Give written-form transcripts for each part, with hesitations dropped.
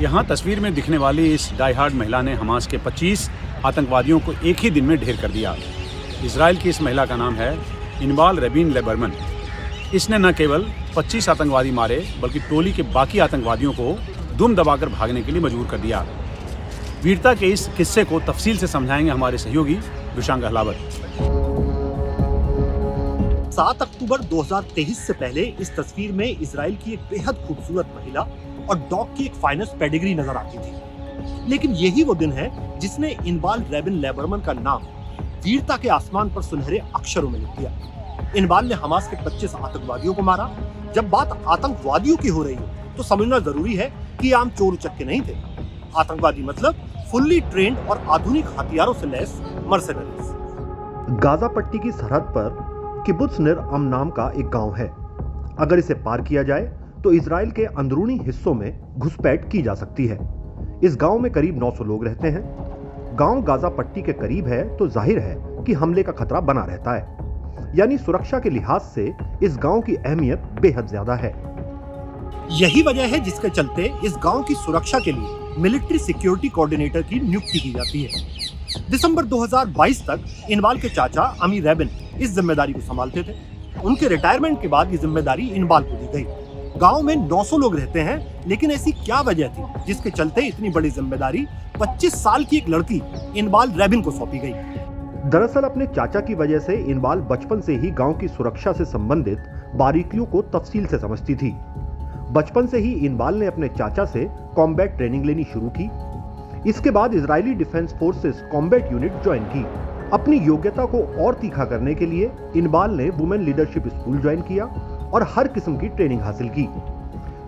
यहाँ तस्वीर में दिखने वाली इस डाई हार्ड महिला ने हमास के 25 आतंकवादियों को एक ही दिन में ढेर कर दिया। इजराइल की इस महिला का नाम है इनबाल रेबिन लेबरमन। इसने न केवल 25 आतंकवादी मारे बल्कि टोली के बाकी आतंकवादियों को दुम दबाकर भागने के लिए मजबूर कर दिया। वीरता के इस किस्से को तफसील से समझाएंगे हमारे सहयोगी दुशांग अहलावत। 7 अक्टूबर 2023 से पहले इस तस्वीर में इजराइल की एक बेहद खूबसूरत महिला और डॉग की एक फाइनेस्ट पेडिग्री नजर आती थी। लेकिन यही वो दिन है जिसने इनबाल रेबिन लेबरमन का नाम वीरता के आसमान पर सुनहरे अक्षरों में लिख दिया। इनबाल ने हमास के 25 आतंकवादियों को मारा। जब बात आतंकवादियों की हो रही हो तो समझना जरूरी है कि आम चोर उचक्के नहीं थे। आतंकवादी मतलब फुल्ली ट्रेंड और आधुनिक हथियारों से लैस मर्सेनरीज। गाजा पट्टी की सरहद पर किबुत्ज नीर अम नाम का एक गांव है। अगर इसे पार किया जाए तो इजराइल के अंदरूनी हिस्सों में घुसपैठ की जा सकती है। इस गांव में करीब 900 लोग रहते हैं। गांव गाजा पट्टी के करीब है तो जाहिर है कि हमले का खतरा बना रहता है, यानी सुरक्षा के लिहाज से इस गांव की अहमियत बेहद ज्यादा है। यही वजह है जिसके चलते इस गांव की सुरक्षा के लिए मिलिट्री सिक्योरिटी कोऑर्डिनेटर की नियुक्ति की जाती है। दिसंबर 2022 तक इनबाल के चाचा अमी रेबिन इस जिम्मेदारी को संभालते थे। उनके रिटायरमेंट के बाद ये जिम्मेदारी इनबाल को दी गई। गांव में 900 लोग रहते हैं, लेकिन ऐसी क्या वजह थी जिसके चलते इतनी बड़ी जिम्मेदारी 25 साल की एक लड़की इनबाल रेबिन को सौंपी गई? दरअसल अपने चाचा की वजह से इनबाल बचपन से ही गांव की सुरक्षा से संबंधित बारीकियों को तफसील से समझती थी। बचपन से ही इनबाल ने अपने चाचा से कॉम्बैट ट्रेनिंग लेनी शुरू की। इसके बाद Israeli defence forces combat unit join की। अपनी योग्यता को और तीखा करने के लिए इनबाल ने वुमेन लीडरशिप स्कूल ज्वाइन किया और हर किस्म की ट्रेनिंग हासिल की।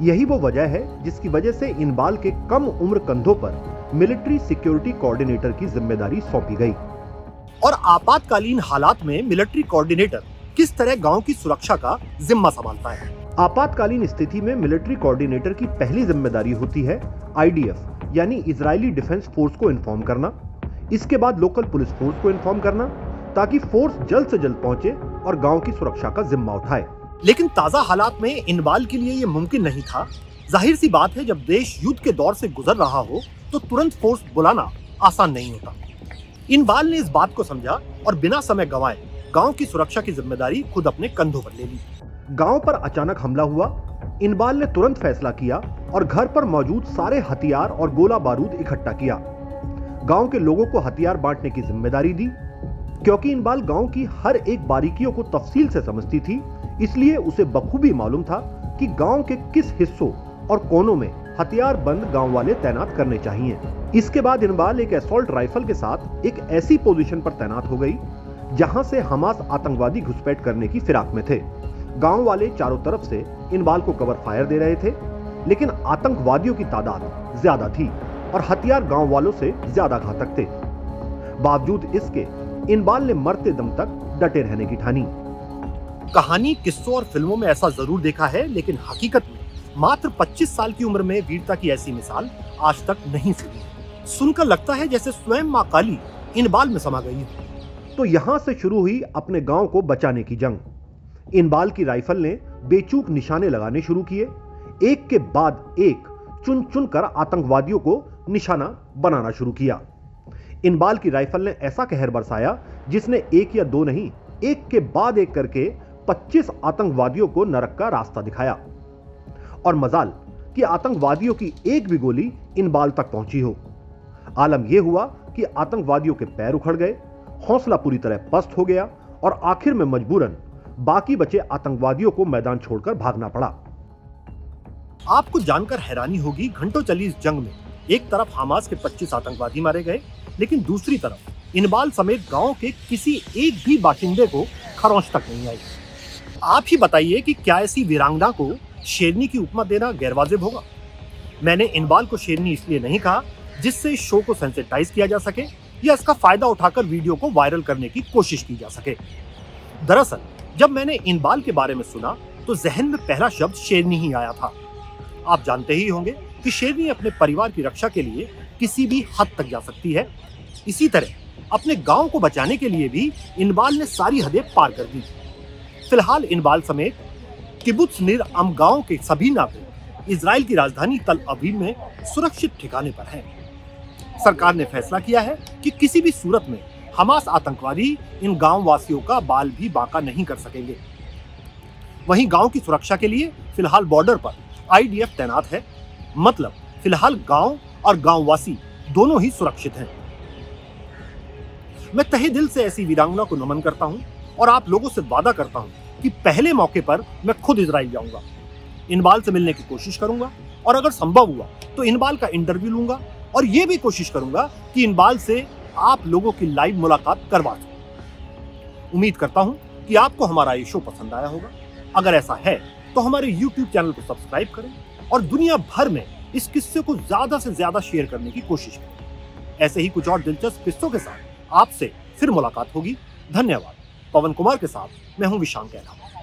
यही वो वजह है जिसकी वजह से इनबाल के कम उम्र कंधों पर मिलिट्री सिक्योरिटी कोऑर्डिनेटर की जिम्मेदारी सौंपी गई। और आपातकालीन हालात में मिलिट्री कोऑर्डिनेटर किस तरह गांव की सुरक्षा का जिम्मा संभालता है? आपातकालीन स्थिति में मिलिट्री कोऑर्डिनेटर की पहली जिम्मेदारी होती है आईडीएफ यानी इजरायली डिफेंस फोर्स को इन्फॉर्म करना। इसके बाद लोकल पुलिस फोर्स को इन्फॉर्म करना ताकि फोर्स जल्द से जल्द पहुंचे और गांव की सुरक्षा का जिम्मा उठाए। लेकिन ताजा हालात में इनबाल के लिए ये मुमकिन नहीं था। जाहिर सी बात है, जब देश युद्ध के दौर से गुजर रहा हो तो तुरंत फोर्स बुलाना आसान नहीं होता। इनबाल ने इस बात को समझा और बिना समय गंवाए गांव की सुरक्षा की जिम्मेदारी खुद अपने कंधों पर ले ली। गांव पर अचानक हमला हुआ। इनबाल ने तुरंत फैसला किया और घर पर मौजूद सारे हथियार और गोला बारूद इकट्ठा किया। गांव के लोगों को हथियार बांटने की जिम्मेदारी दी। क्योंकि इनबाल गांव की हर एक बारीकियों को तफसील से समझती थी, इसलिए उसे बखूबी मालूम था कि गांव के किस हिस्सों और कोनों में हथियार बंद गांव वाले तैनात करने चाहिए। इसके बाद इनबाल एक असॉल्ट राइफल के साथ एक ऐसी पोजीशन पर तैनात हो गई जहां से हमास आतंकवादी घुसपैठ करने की फिराक में थे। गांव वाले चारों तरफ से इनबाल को कवर फायर दे रहे थे, लेकिन आतंकवादियों की तादाद ज्यादा थी और हथियार गांव वालों से ज्यादा घातक थे। बावजूद इसके इनबाल ने मरते दम तक डटे रहने की ठानी। कहानी, किस्सों और फिल्मों में ऐसा जरूर देखा है, लेकिन हकीकत में मात्र 25 साल की उम्र में वीरता की ऐसी मिसाल आज तक नहीं सुनी। सुनकर लगता है जैसे स्वयं मां काली इनबाल में समा गई है। तो यहां से शुरू हुई अपने गांव को बचाने की जंग। इनबाल की राइफल ने बेचूक निशाने लगाने शुरू किए। एक के बाद एक चुन चुन कर आतंकवादियों को निशाना बनाना शुरू किया। इनबाल की राइफल ने ऐसा कहर बरसाया जिसने एक या दो नहीं, एक के बाद एक करके 25 आतंकवादियों को नरक का रास्ता दिखाया। और मजाल कि आतंकवादियों की एक भी गोली इनबाल तक पहुंची हो। आलम यह हुआ कि आतंकवादियों के पैर उखड़ गए, हौसला पूरी तरह पस्त हो गया और आखिर में मजबूरन बाकी बचे आतंकवादियों को मैदान छोड़कर भागना पड़ा। आपको जानकर हैरानी होगी, घंटों चली इस जंग में एक तरफ हमास के 25 आतंकवादी मारे गए, लेकिन दूसरी तरफ इनबाल समेत गांव के किसी एक भी बाशिंदे को खरोंच तक नहीं आई। आप ही बताइए कि क्या ऐसी वीरांगना को शेरनी की उपमा देना गैरवाजिब होगा? मैंने इनबाल को शेरनी इसलिए नहीं कहा जिससे इस शो को सेंसिटाइज किया जा सके या इसका फायदा उठाकर वीडियो को वायरल करने की कोशिश की जा सके। दरअसल जब मैंने इनबाल के बारे में सुना तो जहन में पहला शब्द शेरनी ही आया था। आप जानते ही होंगे कि शेरनी अपने परिवार की रक्षा के लिए किसी भी हद तक जा सकती है। इसी तरह अपने गांव को बचाने के लिए भी इनबाल ने सारी हदें पार कर दी। फिलहाल इनबाल समेत किबुत्ज नीर अम गांव के सभी नागरिक इजराइल की राजधानी तल अवीव में सुरक्षित ठिकाने पर है। सरकार ने फैसला किया है कि किसी भी सूरत में हमास आतंकवादी इन गांव वासियों का बाल भी बांका नहीं कर सकेंगे। वहीं गांव की सुरक्षा के लिए फिलहाल बॉर्डर पर आईडीएफ तैनात है। मतलब फिलहाल गांव और गांववासी दोनों ही सुरक्षित हैं। मैं तहे दिल से ऐसी वीरांगना को नमन करता हूं और आप लोगों से वादा करता हूं कि पहले मौके पर मैं खुद इजराइल जाऊंगा, इनबाल से मिलने की कोशिश करूंगा और अगर संभव हुआ तो इनबाल का इंटरव्यू लूंगा और यह भी कोशिश करूंगा कि इनबाल से आप लोगों की लाइव मुलाकात करवा सकूं। उम्मीद करता हूं कि आपको हमारा ये शो पसंद आया होगा। अगर ऐसा है तो हमारे YouTube चैनल को सब्सक्राइब करें और दुनिया भर में इस किस्से को ज्यादा से ज्यादा शेयर करने की कोशिश करें। ऐसे ही कुछ और दिलचस्प किस्सों के साथ आपसे फिर मुलाकात होगी। धन्यवाद। पवन कुमार के साथ मैं हूं विशांक कैलाश।